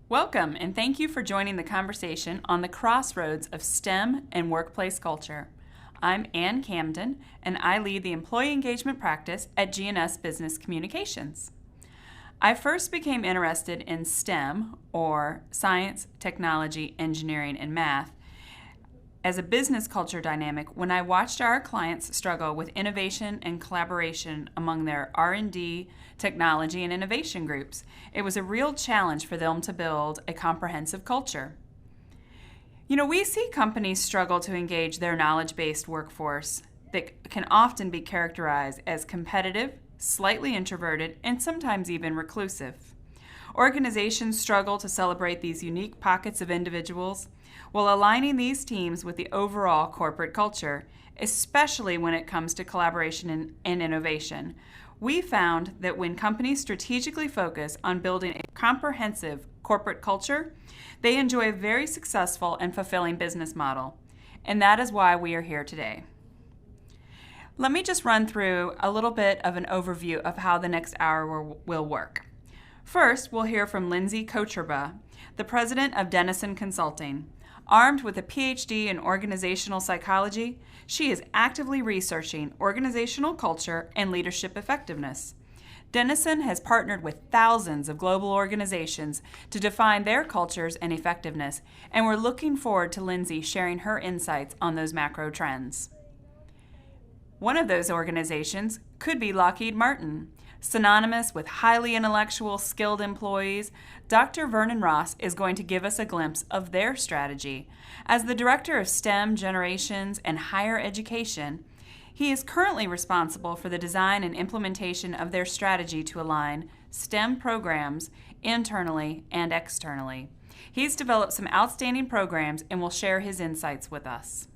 Welcome, and thank you for joining the conversation on the crossroads of STEM and workplace culture. I'm Ann Camden, and I lead the employee engagement practice at G&S Business Communications. I first became interested in STEM, or science, technology, engineering, and math, as a business culture dynamic when I watched our clients struggle with innovation and collaboration among their R&D, technology, and innovation groups. It was a real challenge for them to build a comprehensive culture. We see companies struggle to engage their knowledge-based workforce that can often be characterized as competitive, slightly introverted, and sometimes even reclusive. Organizations struggle to celebrate these unique pockets of individuals while aligning these teams with the overall corporate culture, especially when it comes to collaboration and innovation. We found that when companies strategically focus on building a comprehensive corporate culture, they enjoy a very successful and fulfilling business model. And that is why we are here today. Let me just run through a little bit of an overview of how the next hour will work. First, we'll hear from Lindseys Perspective, the president of Dennison Consulting. Armed with a PhD in organizational psychology, she is actively researching organizational culture and leadership effectiveness. Dennison has partnered with thousands of global organizations to define their cultures and effectiveness, and we're looking forward to Lindsay sharing her insights on those macro trends. One of those organizations could be Lockheed Martin. Synonymous with highly intellectual, skilled employees, Dr. Vernon Ross is going to give us a glimpse of their strategy. As the Director of STEM, Generations, and Higher Education, he is currently responsible for the design and implementation of their strategy to align STEM programs internally and externally. He's developed some outstanding programs and will share his insights with us.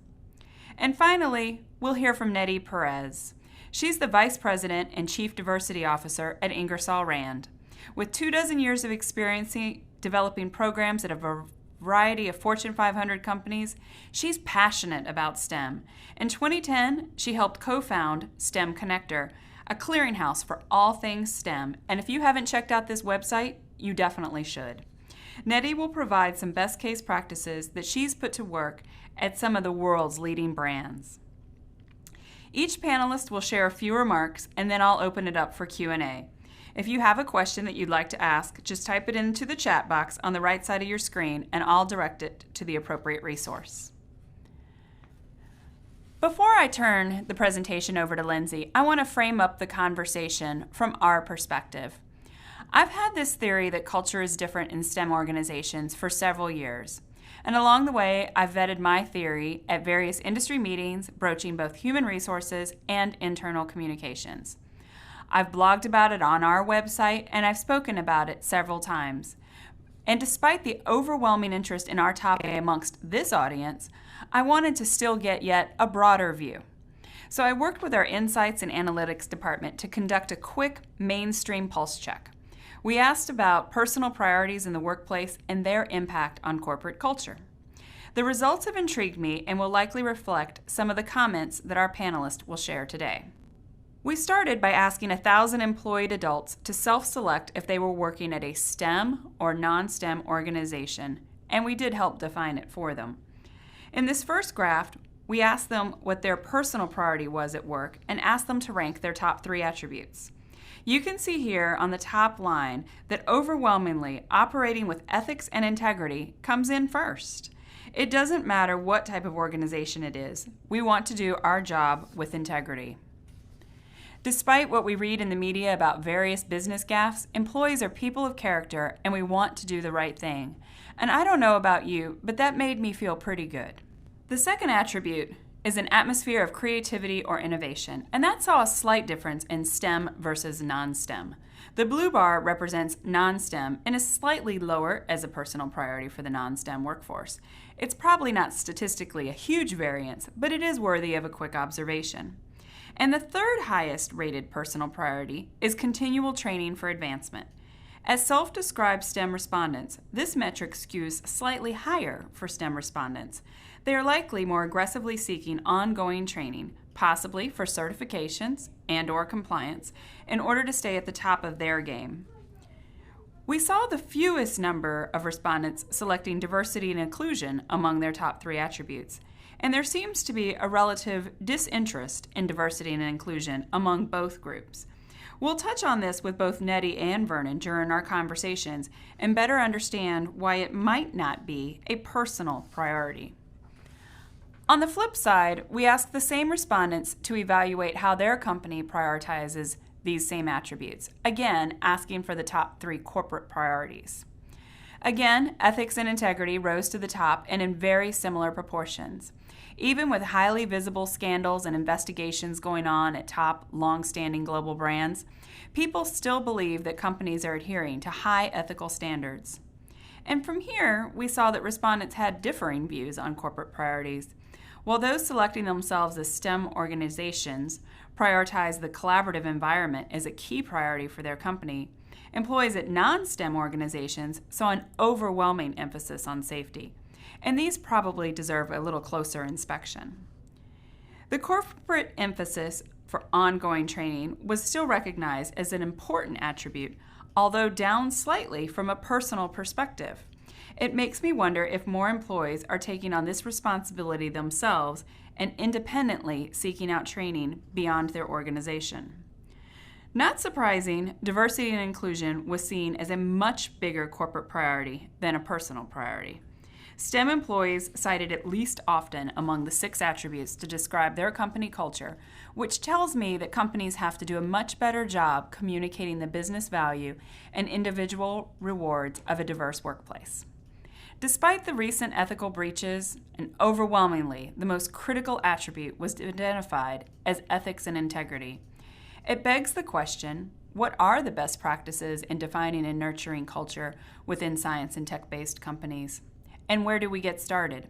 And finally, we'll hear from Nettie Perez. She's the Vice President and Chief Diversity Officer at Ingersoll Rand. With 24 years of experience developing programs at a variety of Fortune 500 companies, she's passionate about STEM. In 2010, she helped co-found STEM Connector, a clearinghouse for all things STEM. And if you haven't checked out this website, you definitely should. Nettie will provide some best case practices that she's put to work at some of the world's leading brands. Each panelist will share a few remarks, and then I'll open it up for Q&A. If you have a question that you'd like to ask, just type it into the chat box on the right side of your screen, and I'll direct it to the appropriate resource. Before I turn the presentation over to Lindsay, I want to frame up the conversation from our perspective. I've had this theory that culture is different in STEM organizations for several years. And along the way, I've vetted my theory at various industry meetings, broaching both human resources and internal communications. I've blogged about it on our website, and I've spoken about it several times. And despite the overwhelming interest in our topic amongst this audience, I wanted to still get yet a broader view. So I worked with our Insights and Analytics department to conduct a quick mainstream pulse check. We asked about personal priorities in the workplace and their impact on corporate culture. The results have intrigued me and will likely reflect some of the comments that our panelists will share today. We started by asking 1,000 employed adults to self-select if they were working at a STEM or non-STEM organization, and we did help define it for them. In this first graph, we asked them what their personal priority was at work and asked them to rank their top 3 attributes. You can see here on the top line that overwhelmingly operating with ethics and integrity comes in first. It doesn't matter what type of organization it is. We want to do our job with integrity. Despite what we read in the media about various business gaffes, employees are people of character and we want to do the right thing. And I don't know about you, but that made me feel pretty good. The second attribute is an atmosphere of creativity or innovation, and that saw a slight difference in STEM versus non-STEM. The blue bar represents non-STEM and is slightly lower as a personal priority for the non-STEM workforce. It's probably not statistically a huge variance, but it is worthy of a quick observation. And the third highest rated personal priority is continual training for advancement. As self-described STEM respondents, this metric skews slightly higher for STEM respondents. They are likely more aggressively seeking ongoing training, possibly for certifications and/or compliance, in order to stay at the top of their game. We saw the fewest number of respondents selecting diversity and inclusion among their top 3 attributes, and there seems to be a relative disinterest in diversity and inclusion among both groups. We'll touch on this with both Nettie and Vernon during our conversations and better understand why it might not be a personal priority. On the flip side, we ask the same respondents to evaluate how their company prioritizes these same attributes, again asking for the top 3 corporate priorities. Again, ethics and integrity rose to the top and in very similar proportions. Even with highly visible scandals and investigations going on at top, long-standing global brands, people still believe that companies are adhering to high ethical standards. And from here, we saw that respondents had differing views on corporate priorities. While those selecting themselves as STEM organizations prioritize the collaborative environment as a key priority for their company, employees at non-STEM organizations saw an overwhelming emphasis on safety, and these probably deserve a little closer inspection. The corporate emphasis for ongoing training was still recognized as an important attribute, although down slightly from a personal perspective. It makes me wonder if more employees are taking on this responsibility themselves and independently seeking out training beyond their organization. Not surprising, diversity and inclusion was seen as a much bigger corporate priority than a personal priority. STEM employees cited it least often among the 6 attributes to describe their company culture, which tells me that companies have to do a much better job communicating the business value and individual rewards of a diverse workplace. Despite the recent ethical breaches, and overwhelmingly the most critical attribute was identified as ethics and integrity. It begs the question, what are the best practices in defining and nurturing culture within science and tech-based companies? And where do we get started?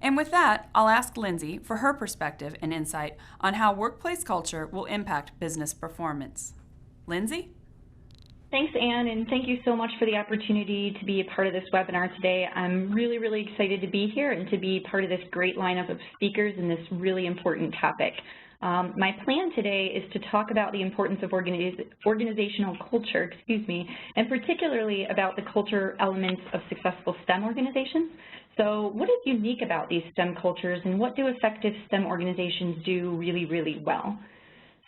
And with that, I'll ask Lindsay for her perspective and insight on how workplace culture will impact business performance. Lindsay? Thanks, Anne, and thank you so much for the opportunity to be a part of this webinar today. I'm really excited to be here and to be part of this great lineup of speakers in this really important topic. My plan today is to talk about the importance of organizational culture, and particularly about the culture elements of successful STEM organizations. So what is unique about these STEM cultures, and what do effective STEM organizations do really well?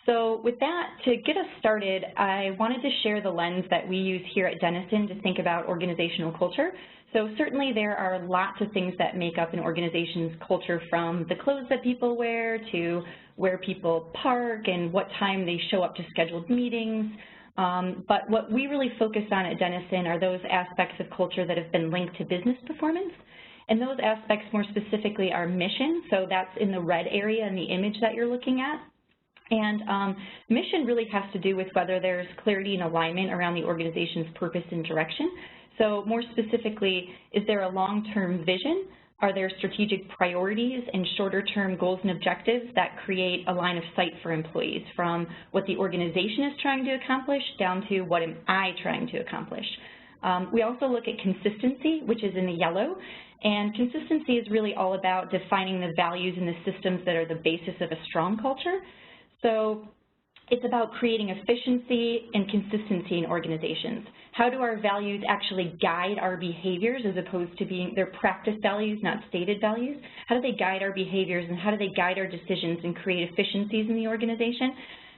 So with that, to get us started, I wanted to share the lens that we use here at Denison to think about organizational culture. So certainly there are lots of things that make up an organization's culture, from the clothes that people wear to where people park and what time they show up to scheduled meetings. But what we really focus on at Denison are those aspects of culture that have been linked to business performance. And those aspects more specifically are mission, so that's in the red area in the image that you're looking at. And mission really has to do with whether there's clarity and alignment around the organization's purpose and direction. So more specifically, is there a long-term vision? Are there strategic priorities and shorter-term goals and objectives that create a line of sight for employees, from what the organization is trying to accomplish down to what am I trying to accomplish? We also look at consistency, which is in the yellow, and consistency is really all about defining the values and the systems that are the basis of a strong culture. So it's about creating efficiency and consistency in organizations. How do our values actually guide our behaviors as opposed to being their practice values, not stated values? How do they guide our behaviors, and how do they guide our decisions and create efficiencies in the organization?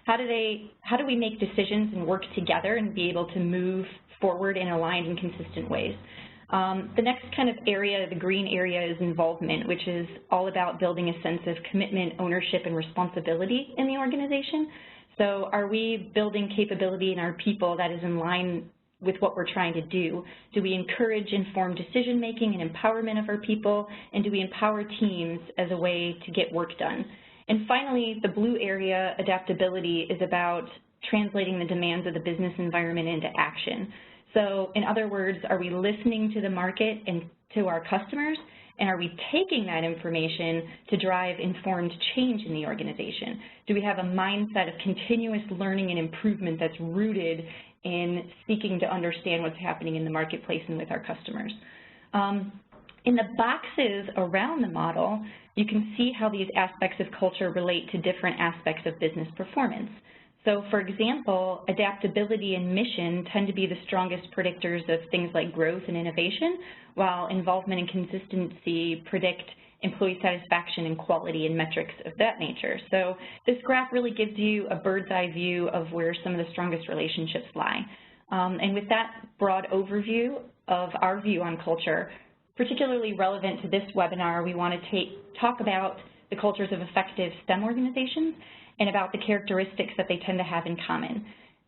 How do we make decisions and work together and be able to move forward in aligned and consistent ways? The next kind of area, the green area, is involvement, which is all about building a sense of commitment, ownership, and responsibility in the organization. So are we building capability in our people that is in line with what we're trying to do? Do we encourage informed decision-making and empowerment of our people? And do we empower teams as a way to get work done? And finally, the blue area, adaptability, is about translating the demands of the business environment into action. So in other words, are we listening to the market and to our customers, and are we taking that information to drive informed change in the organization? Do we have a mindset of continuous learning and improvement that's rooted in seeking to understand what's happening in the marketplace and with our customers? In the boxes around the model, you can see how these aspects of culture relate to different aspects of business performance. So for example, adaptability and mission tend to be the strongest predictors of things like growth and innovation, while involvement and consistency predict employee satisfaction and quality and metrics of that nature. So this graph really gives you a bird's eye view of where some of the strongest relationships lie. And with that broad overview of our view on culture, particularly relevant to this webinar, we want to talk about the cultures of effective STEM organizations and about the characteristics that they tend to have in common.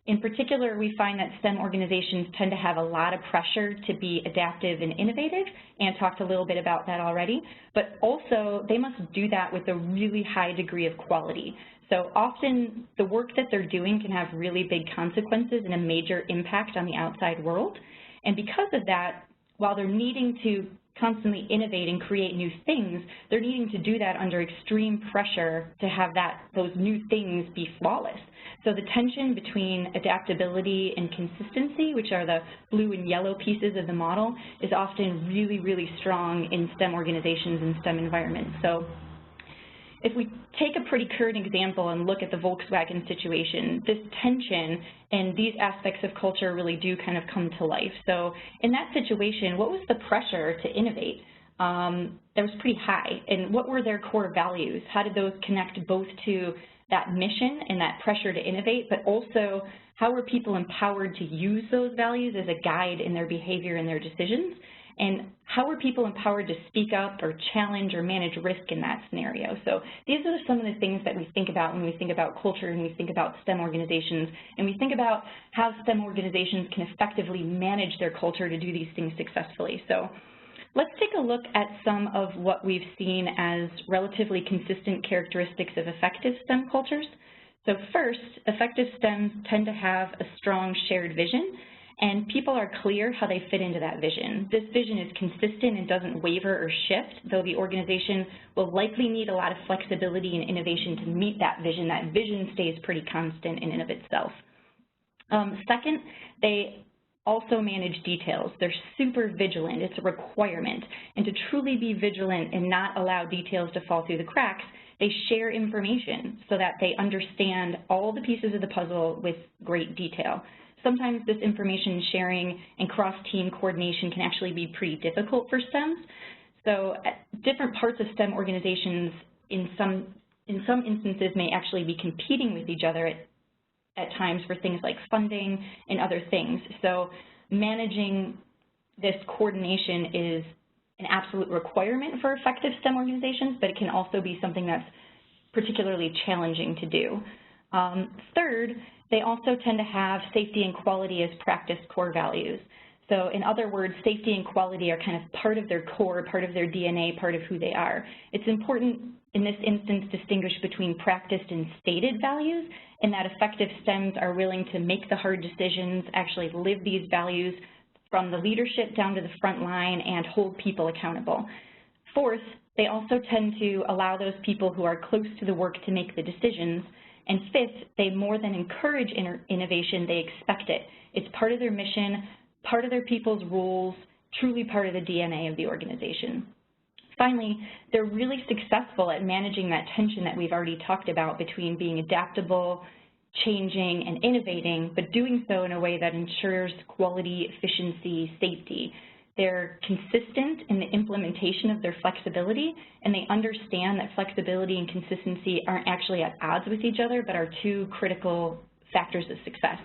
In particular, we find that STEM organizations tend to have a lot of pressure to be adaptive and innovative, and talked a little bit about that already, but also they must do that with a really high degree of quality. So often the work that they're doing can have really big consequences and a major impact on the outside world. And because of that, while they're needing to constantly innovate and create new things, they're needing to do that under extreme pressure to have those new things be flawless. So the tension between adaptability and consistency, which are the blue and yellow pieces of the model, is often really, really strong in STEM organizations and STEM environments. So if we take a pretty current example and look at the Volkswagen situation, this tension and these aspects of culture really do kind of come to life. So in that situation, what was the pressure to innovate? That was pretty high. And what were their core values? How did those connect both to that mission and that pressure to innovate, but also how were people empowered to use those values as a guide in their behavior and their decisions? And how are people empowered to speak up or challenge or manage risk in that scenario? So these are some of the things that we think about when we think about culture and we think about STEM organizations, and we think about how STEM organizations can effectively manage their culture to do these things successfully. So let's take a look at some of what we've seen as relatively consistent characteristics of effective STEM cultures. So first, effective STEMs tend to have a strong shared vision, and people are clear how they fit into that vision. This vision is consistent and doesn't waver or shift, though the organization will likely need a lot of flexibility and innovation to meet that vision. That vision stays pretty constant in and of itself. Second, they also manage details. They're super vigilant. It's a requirement. And to truly be vigilant and not allow details to fall through the cracks, they share information so that they understand all the pieces of the puzzle with great detail. Sometimes this information sharing and cross-team coordination can actually be pretty difficult for STEMs. So different parts of STEM organizations in some instances may actually be competing with each other at times for things like funding and other things. So managing this coordination is an absolute requirement for effective STEM organizations, but it can also be something that's particularly challenging to do. Third, they also tend to have safety and quality as practiced core values. So in other words, safety and quality are kind of part of their core, part of their DNA, part of who they are. It's important in this instance to distinguish between practiced and stated values, and that effective STEMs are willing to make the hard decisions, actually live these values from the leadership down to the front line and hold people accountable. Fourth, they also tend to allow those people who are close to the work to make the decisions. And fifth, they more than encourage innovation, they expect it. It's part of their mission, part of their people's rules, truly part of the DNA of the organization. Finally, they're really successful at managing that tension that we've already talked about between being adaptable, changing, and innovating, but doing so in a way that ensures quality, efficiency, safety. They're consistent in the implementation of their flexibility, and they understand that flexibility and consistency aren't actually at odds with each other, but are two critical factors of success.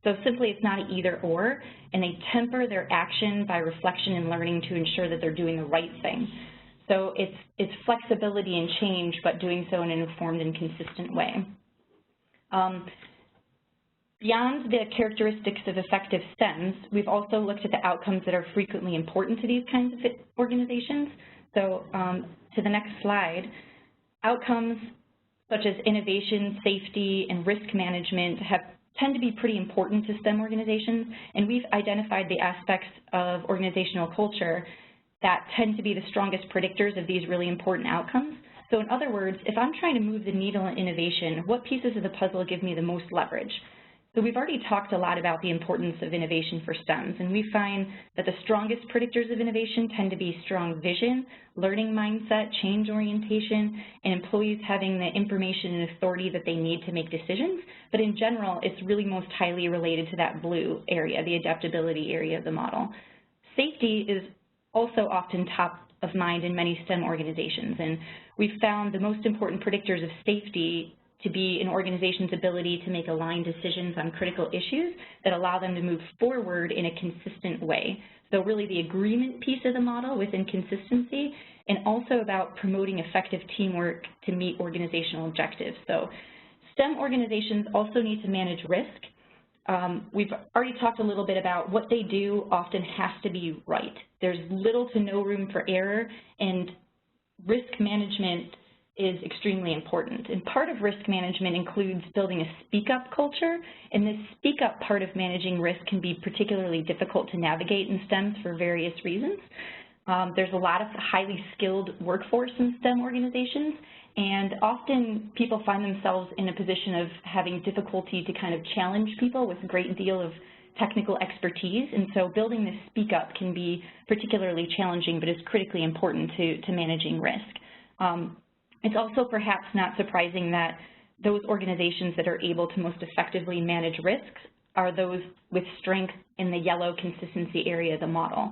So simply, it's not an either or, and they temper their action by reflection and learning to ensure that they're doing the right thing. So it's flexibility and change, but doing so in an informed and consistent way. Beyond the characteristics of effective STEMs, we've also looked at the outcomes that are frequently important to these kinds of organizations. So to the next slide, outcomes such as innovation, safety, and risk management tend to be pretty important to STEM organizations, and we've identified the aspects of organizational culture that tend to be the strongest predictors of these really important outcomes. So in other words, if I'm trying to move the needle in innovation, what pieces of the puzzle give me the most leverage? So we've already talked a lot about the importance of innovation for STEMs, and we find that the strongest predictors of innovation tend to be strong vision, learning mindset, change orientation, and employees having the information and authority that they need to make decisions. But in general, it's really most highly related to that blue area, the adaptability area of the model. Safety is also often top of mind in many STEM organizations, and we've found the most important predictors of safety to be an organization's ability to make aligned decisions on critical issues that allow them to move forward in a consistent way. So really the agreement piece of the model within consistency, and also about promoting effective teamwork to meet organizational objectives. So STEM organizations also need to manage risk. We've already talked a little bit about what they do often has to be right. There's little to no room for error, and risk management is extremely important. And part of risk management includes building a speak-up culture, and this speak-up part of managing risk can be particularly difficult to navigate in STEM for various reasons. There's a lot of highly skilled workforce in STEM organizations, and often people find themselves in a position of having difficulty to kind of challenge people with a great deal of technical expertise, and so building this speak-up can be particularly challenging, but is critically important to managing risk. It's also perhaps not surprising that those organizations that are able to most effectively manage risks are those with strength in the yellow consistency area of the model.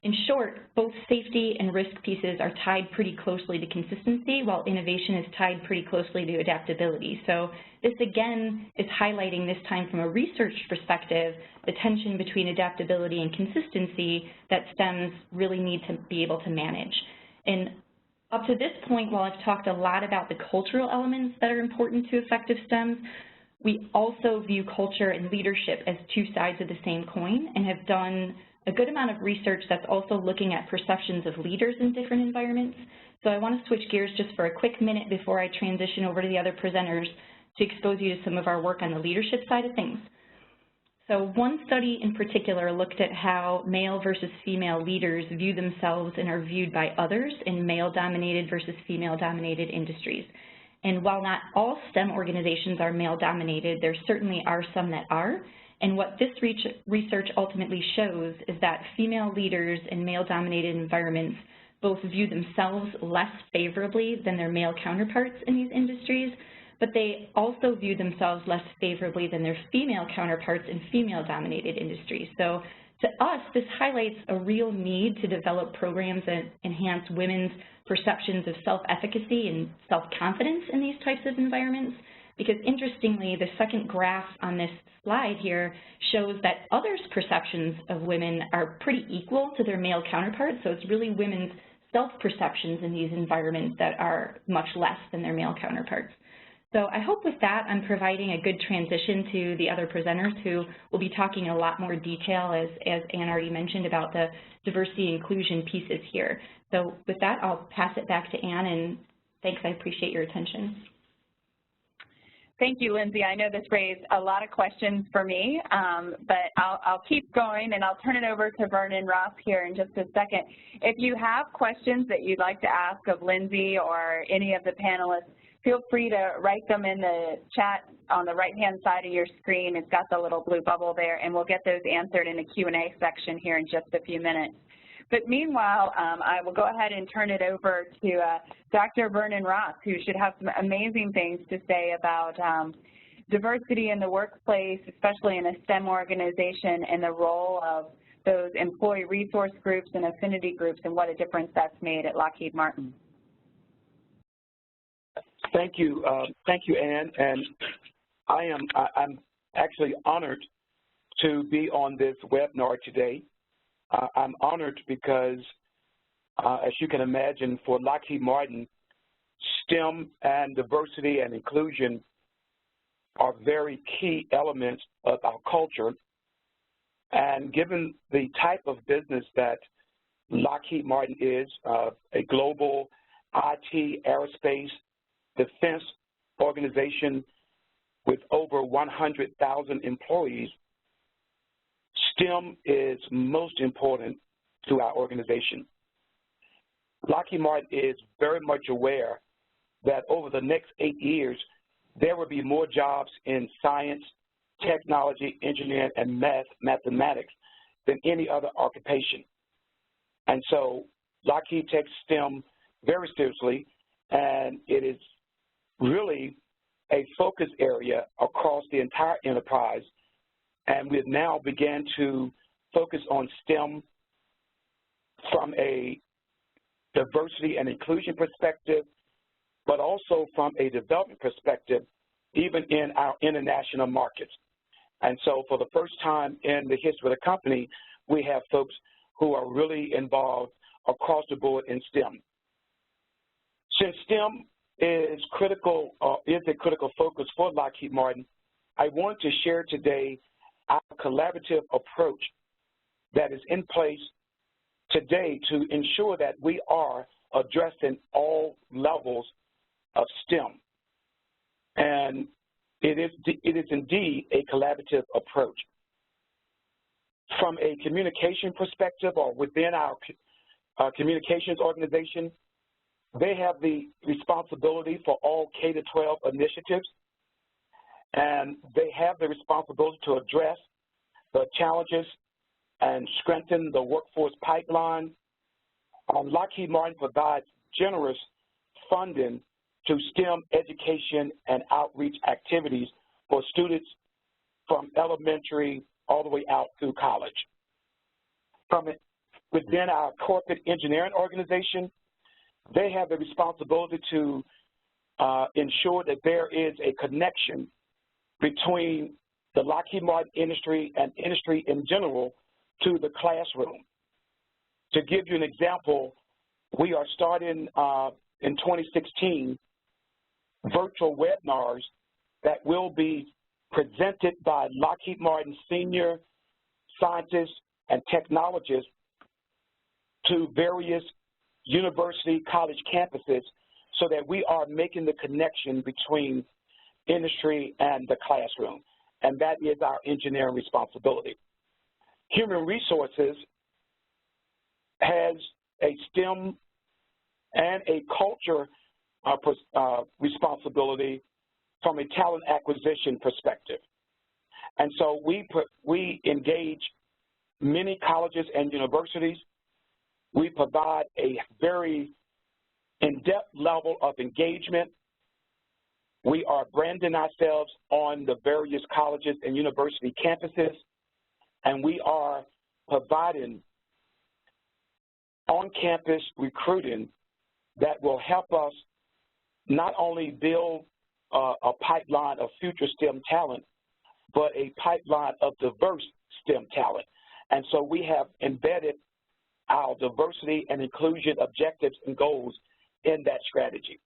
In short, both safety and risk pieces are tied pretty closely to consistency, while innovation is tied pretty closely to adaptability. So this again is highlighting, this time from a research perspective, the tension between adaptability and consistency that STEMs really need to be able to manage. And up to this point, while I've talked a lot about the cultural elements that are important to effective STEMs, we also view culture and leadership as two sides of the same coin, and have done a good amount of research that's also looking at perceptions of leaders in different environments. So I want to switch gears just for a quick minute before I transition over to the other presenters to expose you to some of our work on the leadership side of things. So one study in particular looked at how male versus female leaders view themselves and are viewed by others in male-dominated versus female-dominated industries. And while not all STEM organizations are male-dominated, there certainly are some that are. And what this research ultimately shows is that female leaders in male-dominated environments both view themselves less favorably than their male counterparts in these industries, but they also view themselves less favorably than their female counterparts in female-dominated industries. So to us, this highlights a real need to develop programs that enhance women's perceptions of self-efficacy and self-confidence in these types of environments, because interestingly, the second graph on this slide here shows that others' perceptions of women are pretty equal to their male counterparts, so it's really women's self-perceptions in these environments that are much less than their male counterparts. So I hope with that I'm providing a good transition to the other presenters who will be talking in a lot more detail, as Ann already mentioned, about the diversity and inclusion pieces here. So with that, I'll pass it back to Ann, and thanks, I appreciate your attention. Thank you, Lindsay. I know this raised a lot of questions for me, but I'll keep going, and I'll turn it over to Vernon Ross here in just a second. If you have questions that you'd like to ask of Lindsay or any of the panelists, feel free to write them in the chat on the right-hand side of your screen. It's got the little blue bubble there, and we'll get those answered in the Q&A section here in just a few minutes. But meanwhile, I will go ahead and turn it over to Dr. Vernon Ross, who should have some amazing things to say about diversity in the workplace, especially in a STEM organization, and the role of those employee resource groups and affinity groups, and what a difference that's made at Lockheed Martin. Thank you, Ann, and I'm actually honored to be on this webinar today. I'm honored because, as you can imagine, for Lockheed Martin, STEM and diversity and inclusion are very key elements of our culture. And given the type of business that Lockheed Martin is, a global IT, aerospace, defense organization with over 100,000 employees, STEM is most important to our organization. Lockheed Martin is very much aware that over the next 8 years, there will be more jobs in science, technology, engineering, and mathematics than any other occupation. And so Lockheed takes STEM very seriously, and it is really a focus area across the entire enterprise. And we've now began to focus on STEM from a diversity and inclusion perspective, but also from a development perspective, even in our international markets. And so for the first time in the history of the company, we have folks who are really involved across the board in STEM. Since STEM is a critical focus for Lockheed Martin, I want to share today our collaborative approach that is in place today to ensure that we are addressing all levels of STEM. And it is indeed a collaborative approach. From a communication perspective, or within our communications organization, they have the responsibility for all K-12 initiatives, and they have the responsibility to address the challenges and strengthen the workforce pipeline. Lockheed Martin provides generous funding to STEM education and outreach activities for students from elementary all the way out through college. Within our corporate engineering organization, they have the responsibility to ensure that there is a connection between the Lockheed Martin industry and industry in general to the classroom. To give you an example, we are starting in 2016 virtual webinars that will be presented by Lockheed Martin senior scientists and technologists to various university college campuses so that we are making the connection between industry and the classroom, and that is our engineering responsibility. Human Resources has a STEM and a culture responsibility from a talent acquisition perspective. And so we engage many colleges and universities. We provide a very in-depth level of engagement. We are branding ourselves on the various colleges and university campuses, and we are providing on-campus recruiting that will help us not only build a pipeline of future STEM talent, but a pipeline of diverse STEM talent. And so we have embedded our diversity and inclusion objectives and goals in that strategy.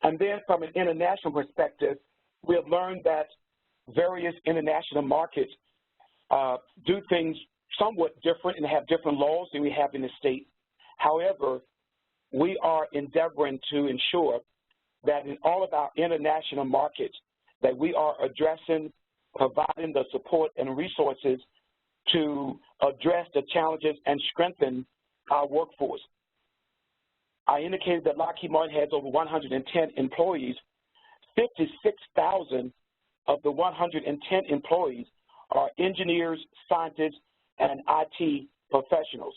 And then from an international perspective, we have learned that various international markets do things somewhat different and have different laws than we have in the state. However, we are endeavoring to ensure that in all of our international markets that we are addressing, providing the support and resources to address the challenges and strengthen our workforce. I indicated that Lockheed Martin has over 110 employees. 56,000 of the 110 employees are engineers, scientists, and IT professionals.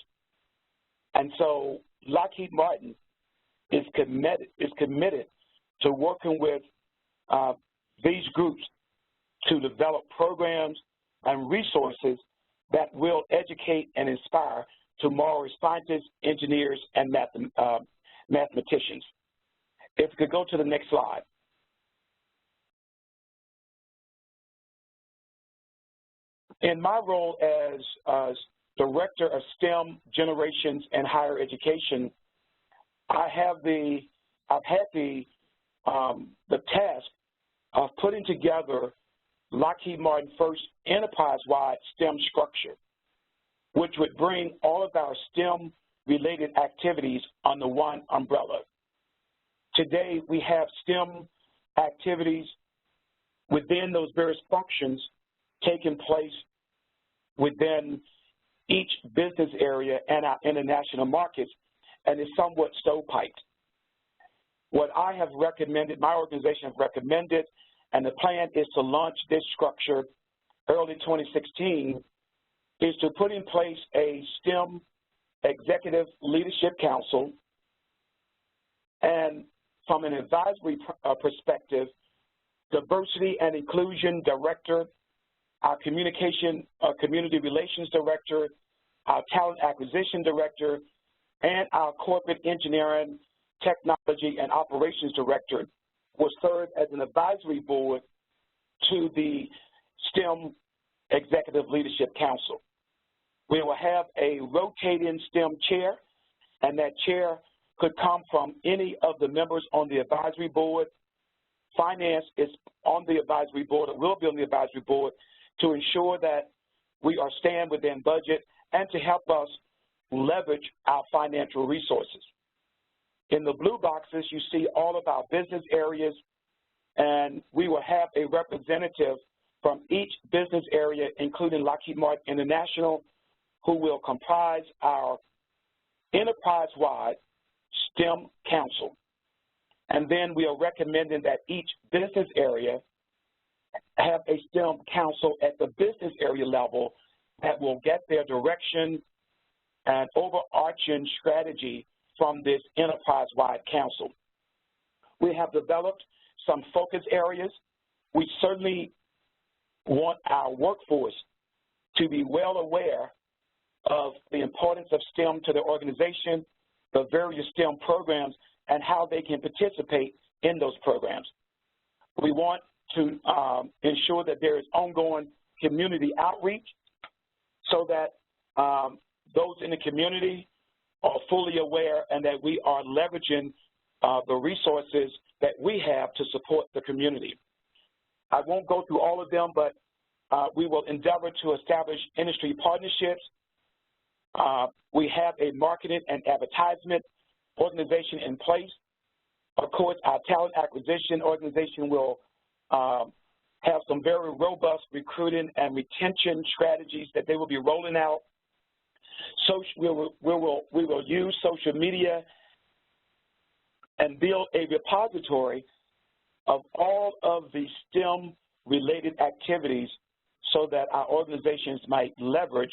And so Lockheed Martin is committed to working with these groups to develop programs and resources that will educate and inspire tomorrow's scientists, engineers, and mathematicians. If we could go to the next slide. In my role as Director of STEM Generations and Higher Education, I've had the task of putting together Lockheed Martin first enterprise-wide STEM structure, which would bring all of our STEM-related activities under one umbrella. Today, we have STEM activities within those various functions taking place within each business area and our international markets, and it's somewhat stovepiped. What I have recommended, my organization has recommended, and the plan is to launch this structure early 2016 is to put in place a STEM Executive Leadership Council, and from an advisory perspective, Diversity and Inclusion Director, our Community Relations Director, our Talent Acquisition Director, and our Corporate Engineering, Technology, and Operations Director will serve as an advisory board to the STEM Executive Leadership Council. We will have a rotating STEM chair, and that chair could come from any of the members on the advisory board. Finance is on the advisory board, or will be on the advisory board, to ensure that we are staying within budget and to help us leverage our financial resources. In the blue boxes, you see all of our business areas, and we will have a representative from each business area, including Lockheed Martin International, who will comprise our enterprise-wide STEM Council. And then we are recommending that each business area have a STEM Council at the business area level that will get their direction and overarching strategy from this enterprise-wide council. We have developed some focus areas. We certainly want our workforce to be well aware of the importance of STEM to the organization, the various STEM programs, and how they can participate in those programs. We want to ensure that there is ongoing community outreach so that those in the community are fully aware and that we are leveraging the resources that we have to support the community. I won't go through all of them, but we will endeavor to establish industry partnerships. We have a marketing and advertisement organization in place. Of course, our talent acquisition organization will have some very robust recruiting and retention strategies that they will be rolling out. So we will use social media and build a repository of all of the STEM-related activities so that our organizations might leverage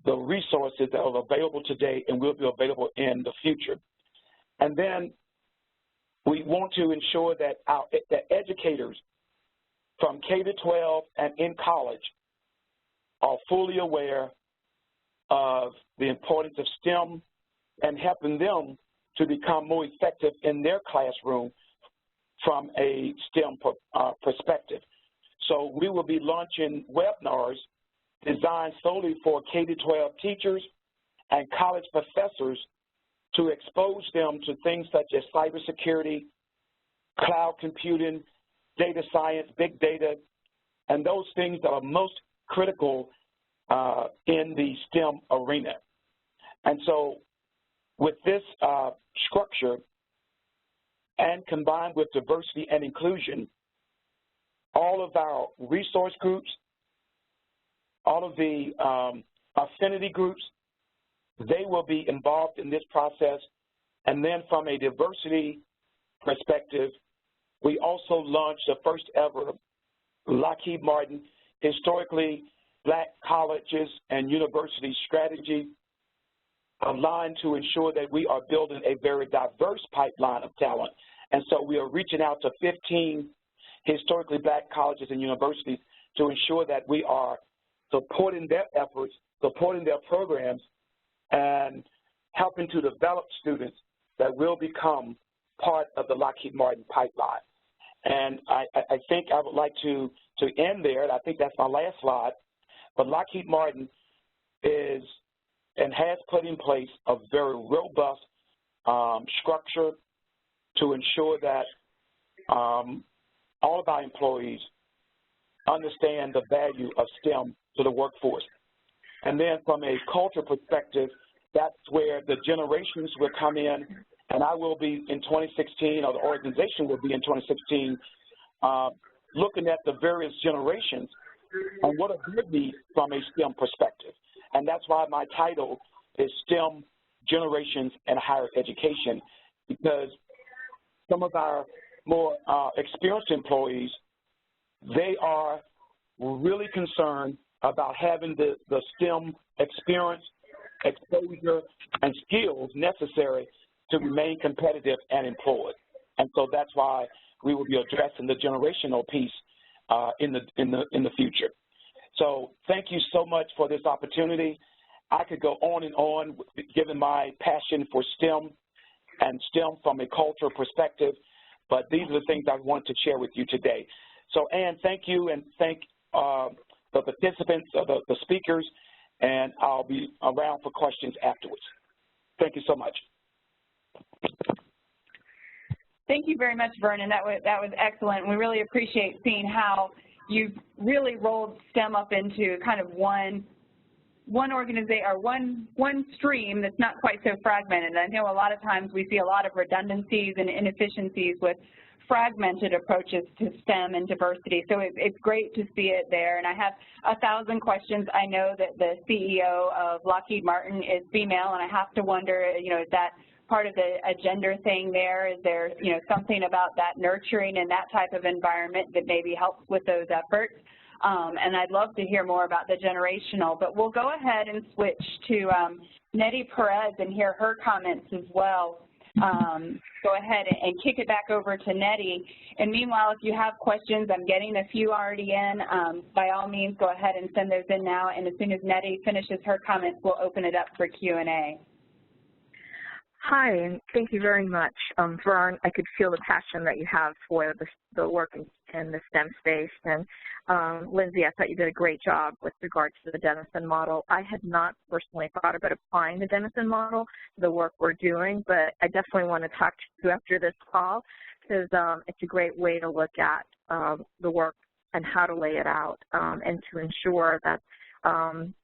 the resources that are available today and will be available in the future. And then we want to ensure that that educators from K-12 and in college are fully aware of the importance of STEM and helping them to become more effective in their classroom from a STEM perspective. So we will be launching webinars designed solely for K-12 teachers and college professors to expose them to things such as cybersecurity, cloud computing, data science, big data, and those things that are most critical in the STEM arena. And so with this structure and combined with diversity and inclusion, all of our resource groups, all of the affinity groups, they will be involved in this process. And then from a diversity perspective, we also launched the first ever Lockheed Martin Historically Black Colleges and Universities strategy, aligned to ensure that we are building a very diverse pipeline of talent. And so we are reaching out to 15 historically black colleges and universities to ensure that we are supporting their efforts, supporting their programs, and helping to develop students that will become part of the Lockheed Martin pipeline. And I think I would like to end there, and I think that's my last slide, but Lockheed Martin is and has put in place a very robust structure to ensure that all of our employees understand the value of STEM to the workforce. And then from a culture perspective, that's where the generations will come in, and I will be in 2016, or the organization will be in 2016, looking at the various generations and what are their needs from a STEM perspective. And that's why my title is STEM Generations and Higher Education, because some of our more experienced employees, they are we're really concerned about having the STEM experience, exposure, and skills necessary to remain competitive and employed. And so that's why we will be addressing the generational piece in the future. So thank you so much for this opportunity. I could go on and on, given my passion for STEM and STEM from a cultural perspective, but these are the things I want to share with you today. So, Ann, thank you, and thank the participants, the speakers, and I'll be around for questions afterwards. Thank you so much. Thank you very much, Vernon. That was excellent. We really appreciate seeing how you've really rolled STEM up into kind of one organization or one stream that's not quite so fragmented. I know a lot of times we see a lot of redundancies and inefficiencies with fragmented approaches to STEM and diversity. So it's great to see it there. And I have 1,000 questions. I know that the CEO of Lockheed Martin is female, and I have to wonder, you know, is that part of a gender thing there? Is there, you know, something about that nurturing and that type of environment that maybe helps with those efforts? And I'd love to hear more about the generational, but we'll go ahead and switch to Nettie Perez and hear her comments as well. Go ahead and kick it back over to Nettie. And meanwhile, if you have questions, I'm getting a few already in. By all means, go ahead and send those in now. And as soon as Nettie finishes her comments, we'll open it up for Q&A. Hi, and thank you very much. Vern, I could feel the passion that you have for the work in the STEM space. And Lindsay, I thought you did a great job with regards to the Denison model. I had not personally thought about applying the Denison model to the work we're doing, but I definitely want to talk to you after this call, because it's a great way to look at the work and how to lay it out, and to ensure that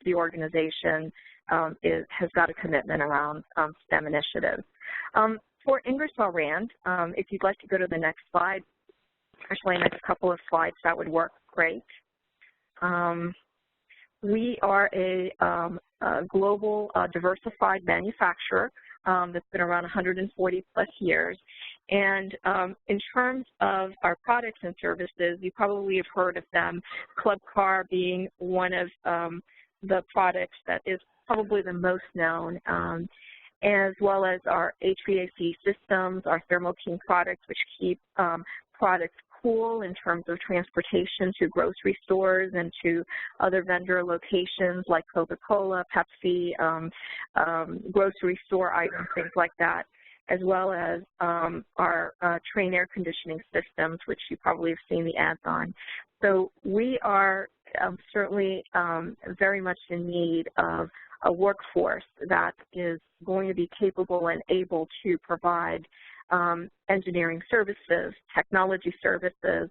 the organization has got a commitment around STEM initiatives. For Ingersoll Rand, if you'd like to go to the next slide, actually next couple of slides, that would work great. We are a global diversified manufacturer that's been around 140 plus years. And in terms of our products and services, you probably have heard of them, Club Car being one of the products that is probably the most known, as well as our HVAC systems, our Thermo King products, which keep products cool in terms of transportation to grocery stores and to other vendor locations like CocaCola, Pepsi, grocery store items, things like that, as well as our Trane air conditioning systems, which you probably have seen the ads on. So we are certainly very much in need of a workforce that is going to be capable and able to provide engineering services, technology services,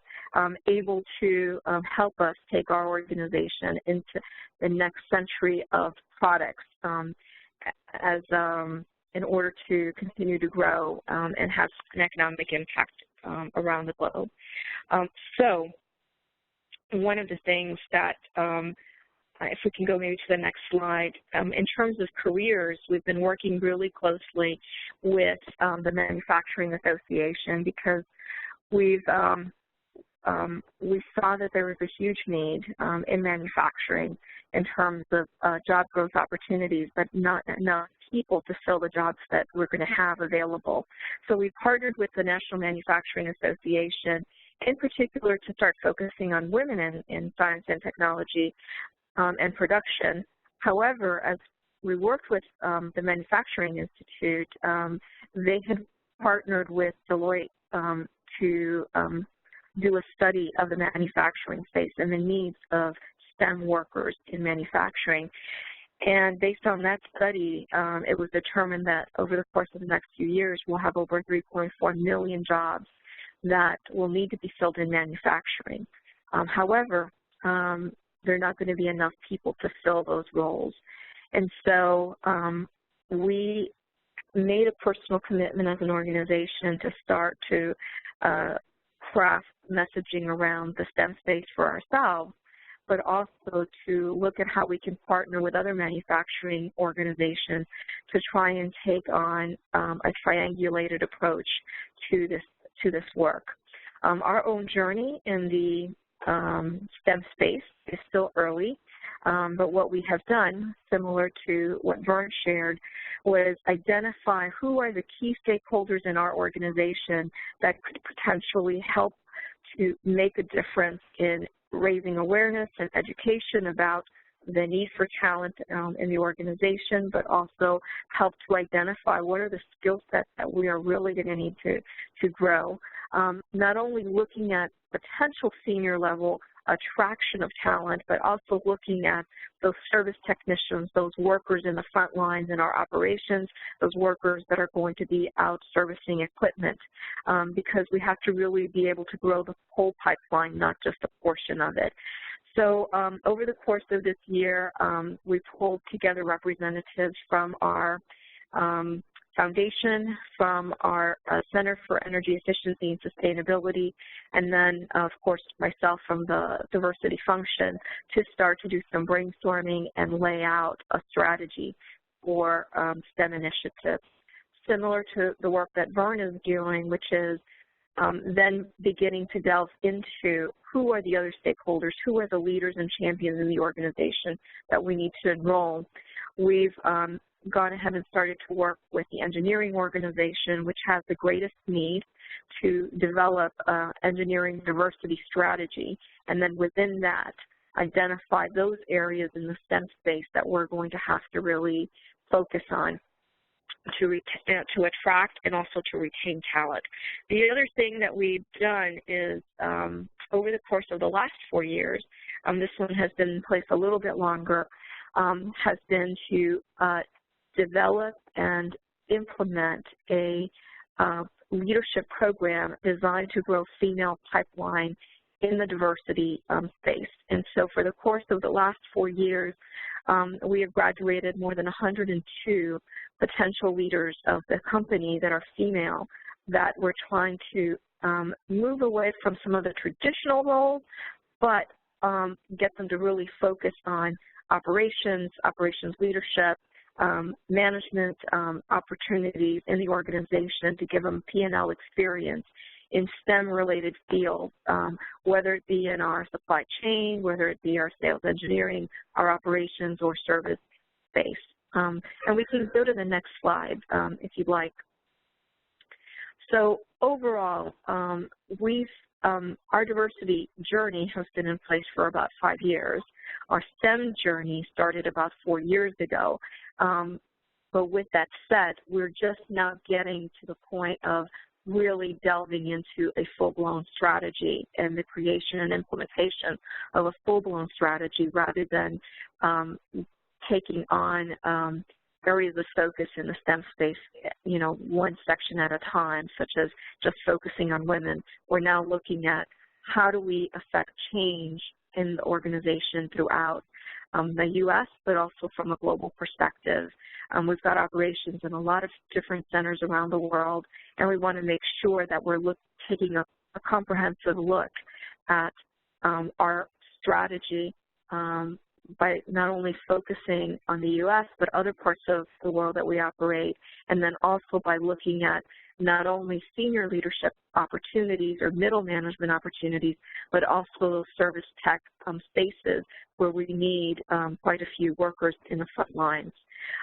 able to help us take our organization into the next century of products in order to continue to grow and have an economic impact around the globe. So one of the things that if we can go maybe to the next slide, in terms of careers, we've been working really closely with the Manufacturing Association, because we saw that there was a huge need in manufacturing in terms of job growth opportunities, but not enough people to fill the jobs that we're going to have available. So we partnered with the National Manufacturing Association, in particular to start focusing on women in science and technology and production. However, as we worked with the Manufacturing Institute, they had partnered with Deloitte to do a study of the manufacturing space and the needs of STEM workers in manufacturing. And based on that study, it was determined that over the course of the next few years, we'll have over 3.4 million jobs that will need to be filled in manufacturing. However, there are not going to be enough people to fill those roles. And so we made a personal commitment as an organization to start to craft messaging around the STEM space for ourselves, but also to look at how we can partner with other manufacturing organizations to try and take on a triangulated approach to this work. Our own journey in the STEM space is still early, but what we have done, similar to what Vern shared, was identify who are the key stakeholders in our organization that could potentially help to make a difference in raising awareness and education about the need for talent in the organization, but also help to identify what are the skill sets that we are really going to need to grow. Not only looking at potential senior level attraction of talent, but also looking at those service technicians, those workers in the front lines in our operations, those workers that are going to be out servicing equipment, because we have to really be able to grow the whole pipeline, not just a portion of it. So over the course of this year, we pulled together representatives from our foundation, from our Center for Energy Efficiency and Sustainability, and then, of course, myself from the diversity function to start to do some brainstorming and lay out a strategy for STEM initiatives. Similar to the work that Vern is doing, which is then beginning to delve into who are the other stakeholders, who are the leaders and champions in the organization that we need to enroll. We've gone ahead and started to work with the engineering organization, which has the greatest need to develop engineering diversity strategy, and then within that, identify those areas in the STEM space that we're going to have to really focus on to attract and also to retain talent. The other thing that we've done is over the course of the last 4 years, this one has been in place a little bit longer, has been to develop and implement a leadership program designed to grow female pipeline in the diversity space. And so for the course of the last 4 years, we have graduated more than 102 potential leaders of the company that are female, that we're trying to move away from some of the traditional roles, but get them to really focus on operations leadership, management opportunities in the organization, to give them P&L experience in STEM-related fields, whether it be in our supply chain, whether it be our sales engineering, our operations, or service space. And we can go to the next slide if you'd like. So overall, our diversity journey has been in place for about 5 years. Our STEM journey started about 4 years ago. But with that said, we're just now getting to the point of really delving into a full-blown strategy and the creation and implementation of a full-blown strategy, rather than taking on areas of focus in the STEM space, one section at a time, such as just focusing on women. We're now looking at how do we affect change in the organization throughout the U.S., but also from a global perspective. We've got operations in a lot of different centers around the world, and we want to make sure that we're taking a comprehensive look at our strategy by not only focusing on the U.S., but other parts of the world that we operate, and then also by looking at not only senior leadership opportunities or middle management opportunities, but also service tech spaces where we need quite a few workers in the front lines.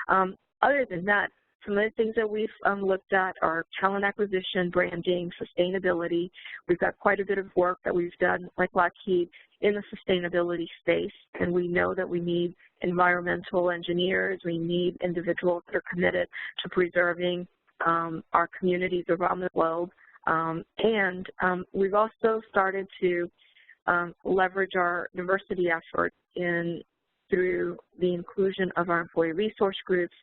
Other than that, some of the things that we've looked at are talent acquisition, branding, sustainability. We've got quite a bit of work that we've done, like Lockheed, in the sustainability space, and we know that we need environmental engineers, we need individuals that are committed to preserving our communities around the globe. And we've also started to leverage our diversity efforts through the inclusion of our employee resource groups,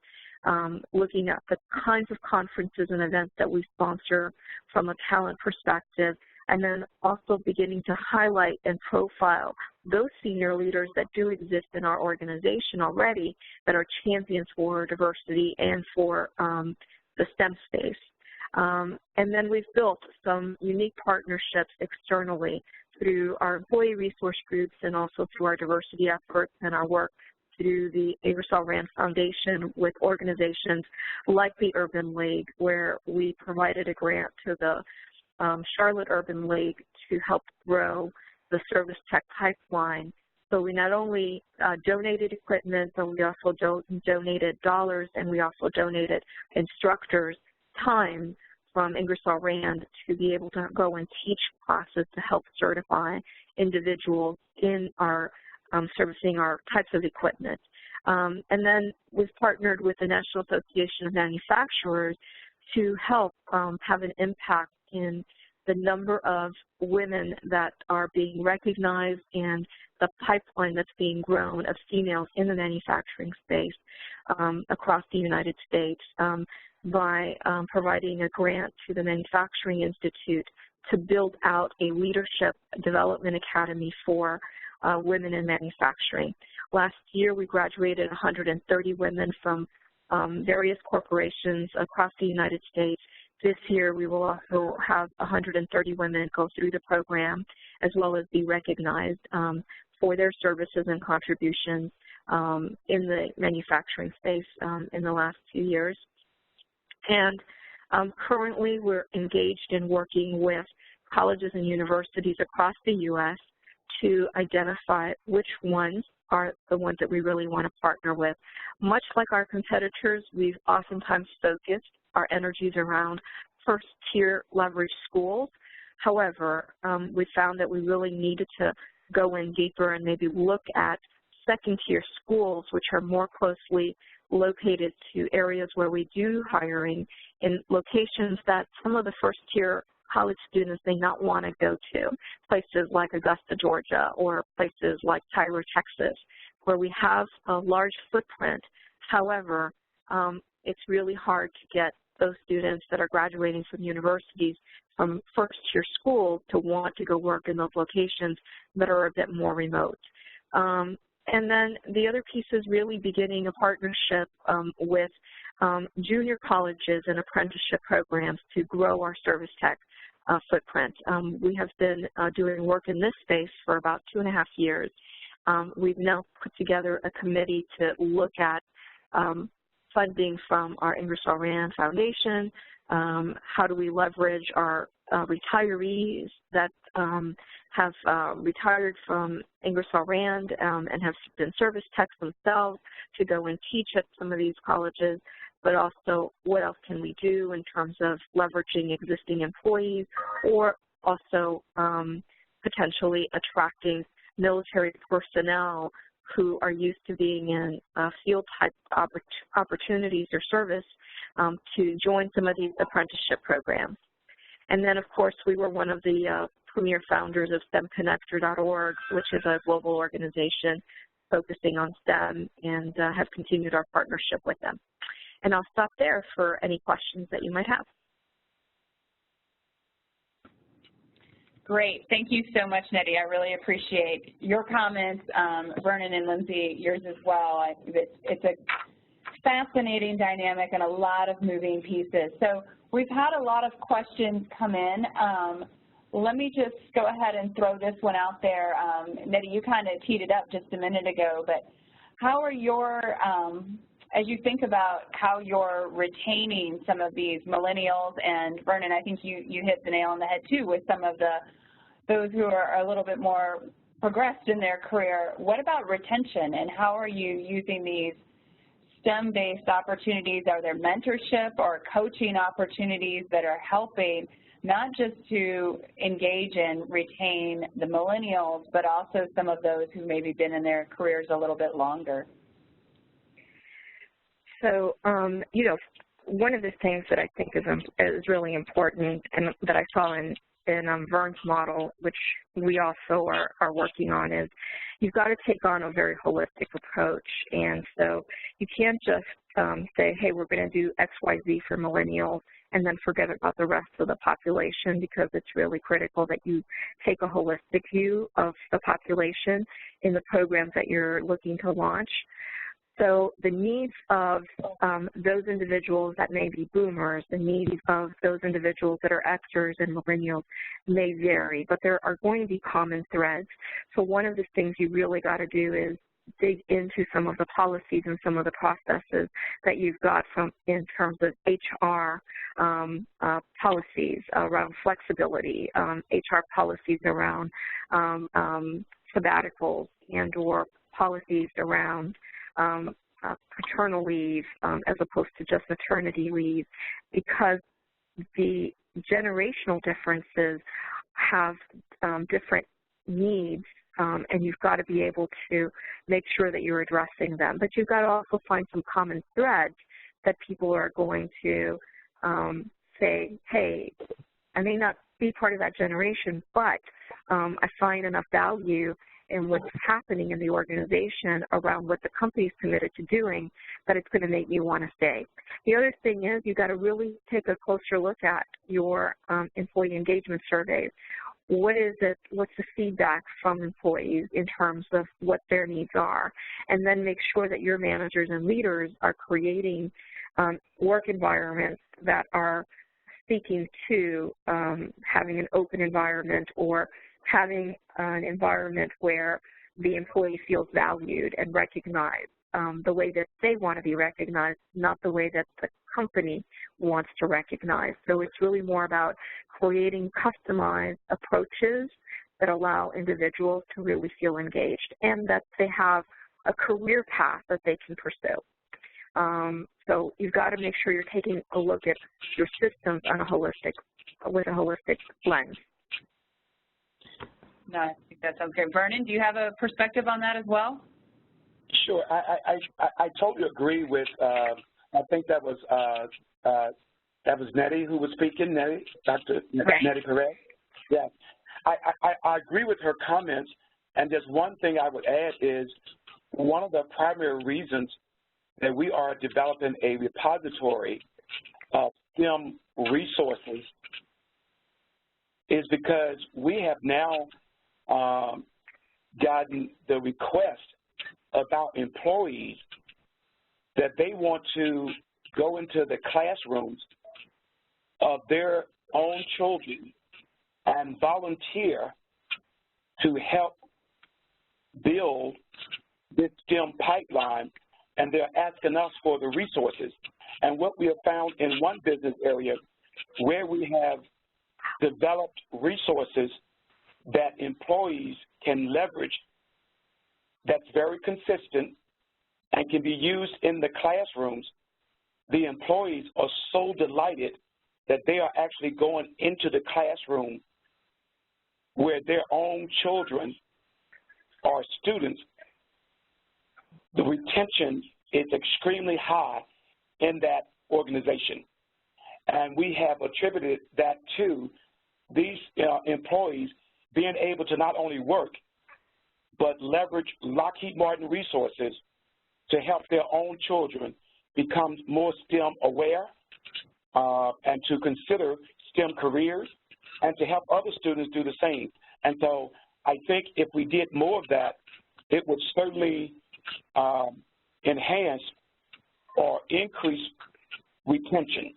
looking at the kinds of conferences and events that we sponsor from a talent perspective, and then also beginning to highlight and profile those senior leaders that do exist in our organization already that are champions for diversity and for the STEM space. And then we've built some unique partnerships externally through our employee resource groups and also through our diversity efforts and our work through the Ingersoll Rand Foundation with organizations like the Urban League, where we provided a grant to the Charlotte Urban League to help grow the service tech pipeline. So we not only donated equipment, but we also donated dollars, and we also donated instructors' time from Ingersoll Rand to be able to go and teach classes to help certify individuals in our servicing our types of equipment. And then we've partnered with the National Association of Manufacturers to help have an impact in the number of women that are being recognized and the pipeline that's being grown of females in the manufacturing space across the United States by providing a grant to the Manufacturing Institute to build out a leadership development academy for women in manufacturing. Last year, we graduated 130 women from various corporations across the United States. This year, we will also have 130 women go through the program, as well as be recognized for their services and contributions in the manufacturing space in the last few years. And currently, we're engaged in working with colleges and universities across the U.S. to identify which ones are the ones that we really want to partner with. Much like our competitors, we've oftentimes focused our energies around first-tier leverage schools. However, we found that we really needed to go in deeper and maybe look at second-tier schools, which are more closely located to areas where we do hiring in locations that some of the first-tier college students may not want to go to, places like Augusta, Georgia, or places like Tyler, Texas, where we have a large footprint. However, it's really hard to get those students that are graduating from universities from first-tier schools to want to go work in those locations that are a bit more remote. And then the other piece is really beginning a partnership with junior colleges and apprenticeship programs to grow our service tech footprint. We have been doing work in this space for about 2.5 years. We've now put together a committee to look at funding from our Ingersoll Rand Foundation. How do we leverage our retirees that have retired from Ingersoll Rand and have been service techs themselves to go and teach at some of these colleges, but also what else can we do in terms of leveraging existing employees, or also potentially attracting military personnel who are used to being in field-type opportunities or service to join some of these apprenticeship programs. And then, of course, we were one of the premier founders of STEMconnector.org, which is a global organization focusing on STEM, and have continued our partnership with them. And I'll stop there for any questions that you might have. Great. Thank you so much, Nettie. I really appreciate your comments. Vernon and Lindsay, yours as well. It's a fascinating dynamic and a lot of moving pieces. So we've had a lot of questions come in. Let me just go ahead and throw this one out there. Nettie, you kind of teed it up just a minute ago, but how are your, as you think about how you're retaining some of these millennials, and Vernon, I think you hit the nail on the head too with some of those who are a little bit more progressed in their career. What about retention, and how are you using these STEM-based opportunities? Are there mentorship or coaching opportunities that are helping not just to engage and retain the millennials, but also some of those who maybe been in their careers a little bit longer? So, you know, one of the things that I think is really important, and that I saw in Vern's model, which we also are working on, is you've got to take on a very holistic approach. And so you can't just say, hey, we're going to do X, Y, Z for millennials, and then forget about the rest of the population, because it's really critical that you take a holistic view of the population in the programs that you're looking to launch. So the needs of those individuals that may be boomers, the needs of those individuals that are Xers and millennials may vary, but there are going to be common threads. So one of the things you really got to do is dig into some of the policies and some of the processes that you've got in terms of HR policies around flexibility, HR policies around sabbaticals and or policies around paternal leave as opposed to just maternity leave, because the generational differences have different needs, and you've got to be able to make sure that you're addressing them. But you've got to also find some common threads that people are going to say, hey, I may not be part of that generation, but I find enough value in what's happening in the organization around what the company's committed to doing that it's going to make me want to stay. The other thing is you've got to really take a closer look at your employee engagement surveys. What is it, what's the feedback from employees in terms of what their needs are, and then make sure that your managers and leaders are creating work environments that are speaking to having an open environment or having an environment where the employee feels valued and recognized the way that they want to be recognized, not the way that the company wants to recognize. So it's really more about creating customized approaches that allow individuals to really feel engaged and that they have a career path that they can pursue. So you've got to make sure you're taking a look at your systems on with a holistic lens. No, I think that sounds great. Vernon, do you have a perspective on that as well? Sure. I totally agree with, I think that was Nettie who was speaking, Nettie, Dr. Nettie Perez. Yeah. I agree with her comments, and just one thing I would add is one of the primary reasons that we are developing a repository of STEM resources is because we have now gotten the request about employees that they want to go into the classrooms of their own children and volunteer to help build this STEM pipeline, and they're asking us for the resources. And what we have found in one business area where we have developed resources that employees can leverage that's very consistent and can be used in the classrooms, the employees are so delighted that they are actually going into the classroom where their own children are students. The retention is extremely high in that organization. And we have attributed that to these employees being able to not only work, but leverage Lockheed Martin resources to help their own children become more STEM aware and to consider STEM careers and to help other students do the same. And so I think if we did more of that, it would certainly enhance or increase retention.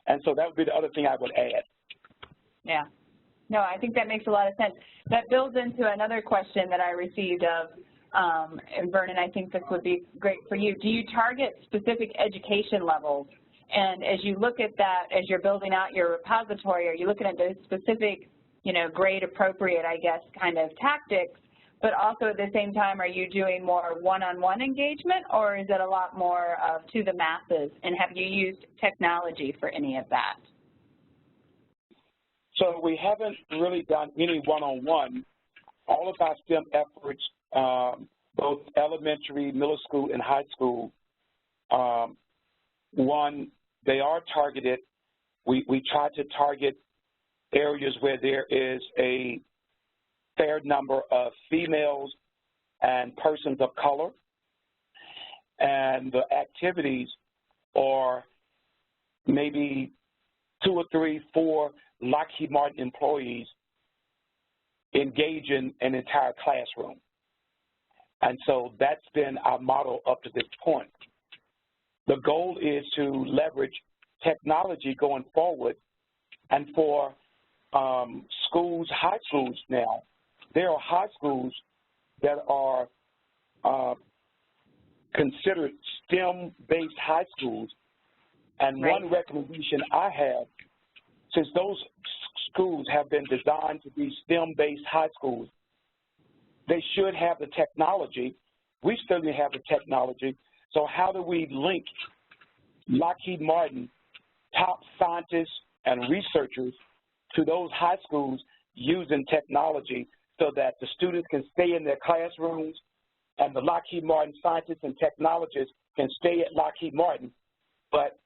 And so that would be the other thing I would add. Yeah. No, I think that makes a lot of sense. That builds into another question that I received of, and Vernon, I think this would be great for you. Do you target specific education levels? And as you look at that, as you're building out your repository, are you looking at those specific, grade appropriate, I guess, kind of tactics, but also at the same time, are you doing more one-on-one engagement, or is it a lot more of to the masses? And have you used technology for any of that? So we haven't really done any one-on-one. All of our STEM efforts, both elementary, middle school, and high school, one, they are targeted. We try to target areas where there is a fair number of females and persons of color, and the activities are maybe 2 or 3, 4 Lockheed Martin employees engage in an entire classroom. And so that's been our model up to this point. The goal is to leverage technology going forward, and for schools, high schools now, there are high schools that are considered STEM-based high schools. And one recommendation I have, since those schools have been designed to be STEM-based high schools, they should have the technology. We certainly have the technology. So how do we link Lockheed Martin top scientists and researchers to those high schools using technology so that the students can stay in their classrooms and the Lockheed Martin scientists and technologists can stay at Lockheed Martin, but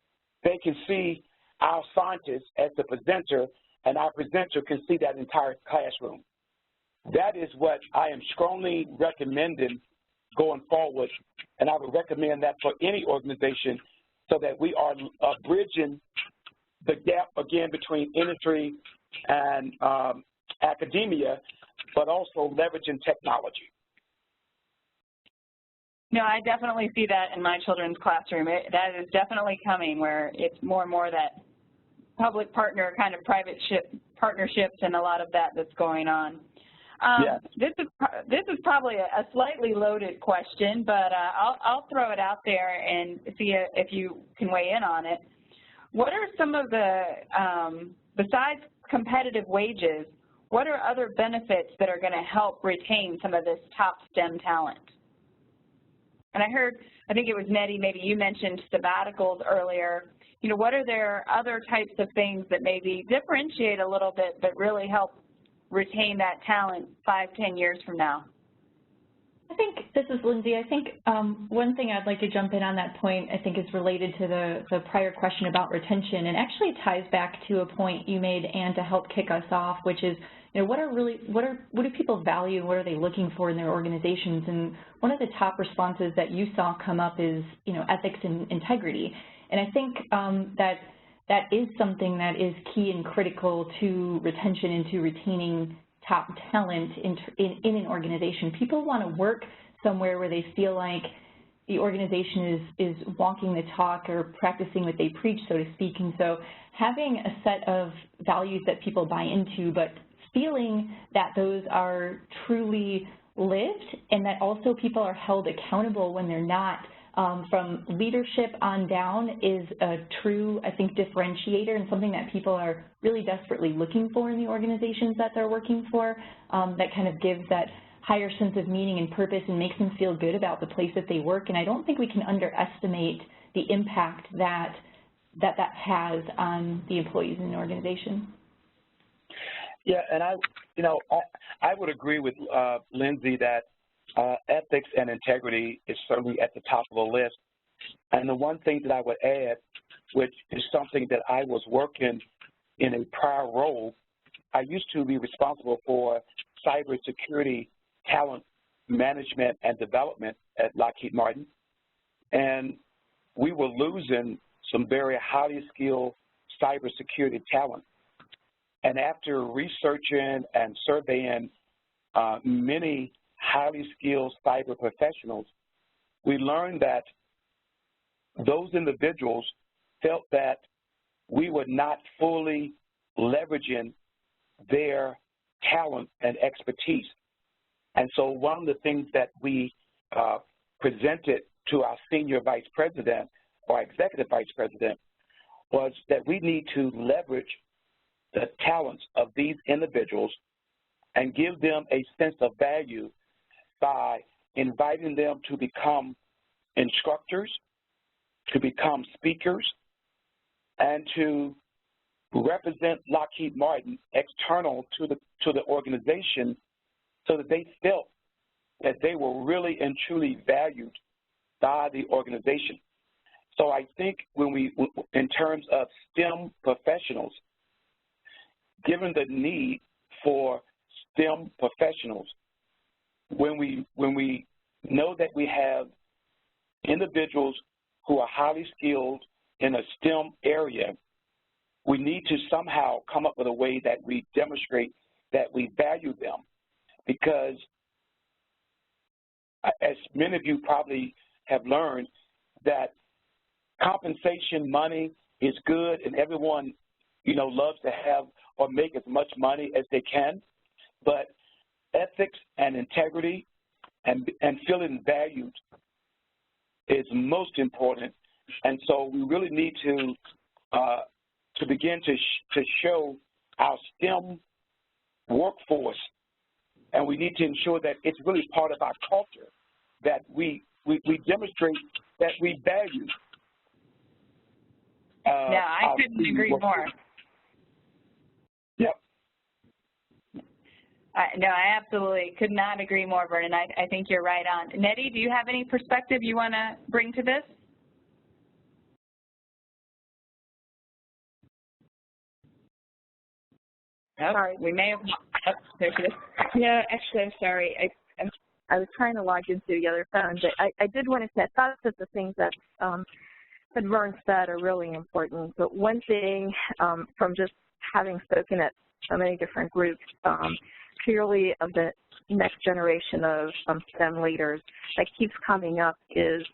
they can see our scientists as the presenter, and our presenter can see that entire classroom. That is what I am strongly recommending going forward, and I would recommend that for any organization so that we are bridging the gap, again, between industry and academia, but also leveraging technology. No, I definitely see that in my children's classroom. That is definitely coming, where it's more and more that public partner kind of private partnerships and a lot of that that's going on. Yes. This is probably a slightly loaded question, but I'll throw it out there and see if you can weigh in on it. What are some of the, besides competitive wages, what are other benefits that are going to help retain some of this top STEM talent? And I heard, I think it was Nettie, maybe you mentioned sabbaticals earlier. You know, what are there other types of things that maybe differentiate a little bit but really help retain that talent 5–10 years from now? I think, this is Lindsay, I think one thing I'd like to jump in on that point, I think is related to the prior question about retention, and actually ties back to a point you made, Anne, to help kick us off, which is, you know, what do people value, what are they looking for in their organizations? And one of the top responses that you saw come up is, you know, ethics and integrity. And I think that is something that is key and critical to retention and to retaining top talent in an organization. People want to work somewhere where they feel like the organization is walking the talk or practicing what they preach, so to speak. And so having a set of values that people buy into, but feeling that those are truly lived and that also people are held accountable when they're not, from leadership on down, is a true, I think, differentiator and something that people are really desperately looking for in the organizations that they're working for, that kind of gives that higher sense of meaning and purpose and makes them feel good about the place that they work. And I don't think we can underestimate the impact that has on the employees in an organization. Yeah, and I would agree with Lindsay that ethics and integrity is certainly at the top of the list. And the one thing that I would add, which is something that I was working in a prior role, I used to be responsible for cybersecurity talent management and development at Lockheed Martin. And we were losing some very highly skilled cybersecurity talent. And after researching and surveying many highly skilled cyber professionals, we learned that those individuals felt that we were not fully leveraging their talent and expertise. And so one of the things that we presented to our senior vice president or executive vice president was that we need to leverage the talents of these individuals and give them a sense of value by inviting them to become instructors, to become speakers, and to represent Lockheed Martin external to the organization so that they felt that they were really and truly valued by the organization. So I think when we, in terms of STEM professionals, given the need for STEM professionals, when we know that we have individuals who are highly skilled in a STEM area, we need to somehow come up with a way that we demonstrate that we value them. Because as many of you probably have learned, that compensation money is good and everyone, you know, loves to have or make as much money as they can, but ethics and integrity and feeling valued is most important. And so we really need to begin to show our STEM workforce, and we need to ensure that it's really part of our culture, that we demonstrate that we value. No, I couldn't agree more. Yep. No, I absolutely could not agree more, Vernon. I think you're right on. Nettie, do you have any perspective you want to bring to this? Oh, sorry, we may have. Oh, there she is. No, actually, I'm sorry. I was trying to log into the other phone, but I did want to say, I thought that the things that Vern said are really important. But one thing from just having spoken at so many different groups, purely of the next generation of STEM leaders, that keeps coming up is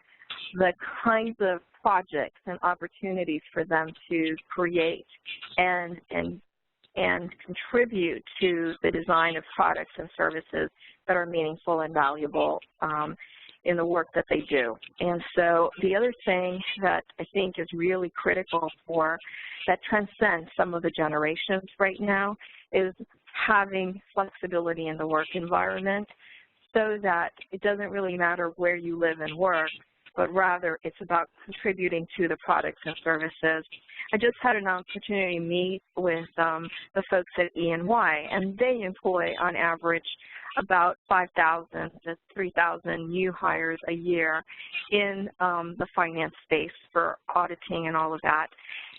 the kinds of projects and opportunities for them to create and contribute to the design of products and services that are meaningful and valuable in the work that they do. And so the other thing that I think is really critical for that transcends some of the generations right now is having flexibility in the work environment so that it doesn't really matter where you live and work, but rather it's about contributing to the products and services. I just had an opportunity to meet with the folks at E&Y, and they employ on average about 5,000 to 3,000 new hires a year in the finance space for auditing and all of that.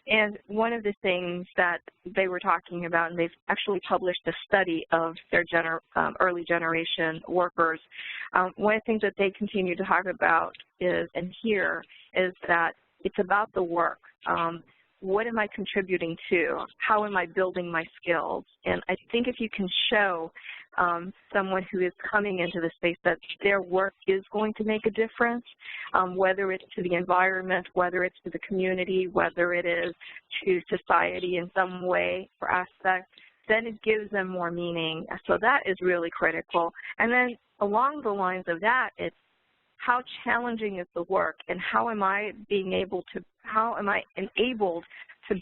And one of the things that they were talking about, and they've actually published a study of their early generation workers, one of the things that they continue to talk about is, and hear, is that it's about the work. What am I contributing to? How am I building my skills? And I think if you can show someone who is coming into the space that their work is going to make a difference, whether it's to the environment, whether it's to the community, whether it is to society in some way or aspect, then it gives them more meaning. So that is really critical. And then along the lines of that, it's how challenging is the work, and how am I enabled to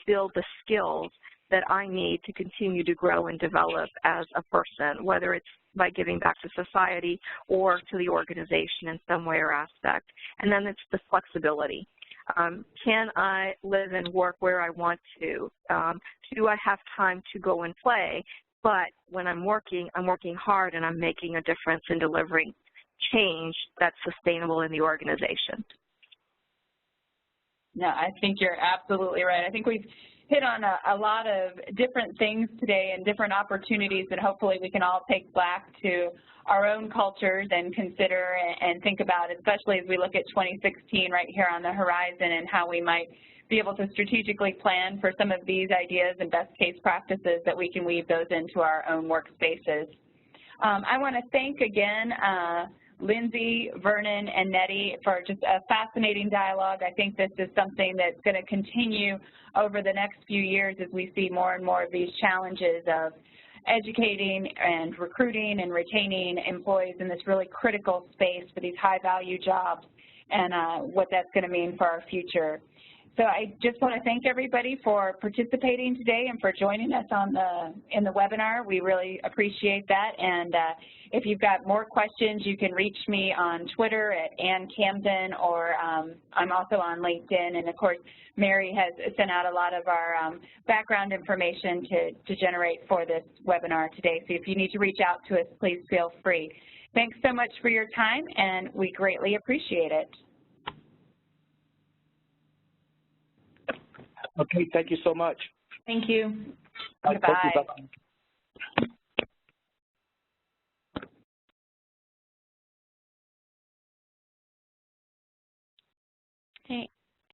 build the skills that I need to continue to grow and develop as a person, whether it's by giving back to society or to the organization in some way or aspect. And then it's the flexibility. Can I live and work where I want to? Do I have time to go and play? But when I'm working hard and I'm making a difference in delivering change that's sustainable in the organization. No, I think you're absolutely right. I think we've hit on a lot of different things today and different opportunities that hopefully we can all take back to our own cultures and consider and think about, especially as we look at 2016 right here on the horizon and how we might be able to strategically plan for some of these ideas and best case practices that we can weave those into our own workspaces. I want to thank again Lindsay, Vernon, and Nettie for just a fascinating dialogue. I think this is something that's going to continue over the next few years as we see more and more of these challenges of educating and recruiting and retaining employees in this really critical space for these high-value jobs and what that's going to mean for our future. So I just want to thank everybody for participating today and for joining us in the webinar. We really appreciate that. And if you've got more questions, you can reach me on Twitter at Ann Camden, or I'm also on LinkedIn. And of course, Mary has sent out a lot of our background information to generate for this webinar today. So if you need to reach out to us, please feel free. Thanks so much for your time, and we greatly appreciate it. Okay, thank you so much. Thank you. Goodbye. Bye-bye.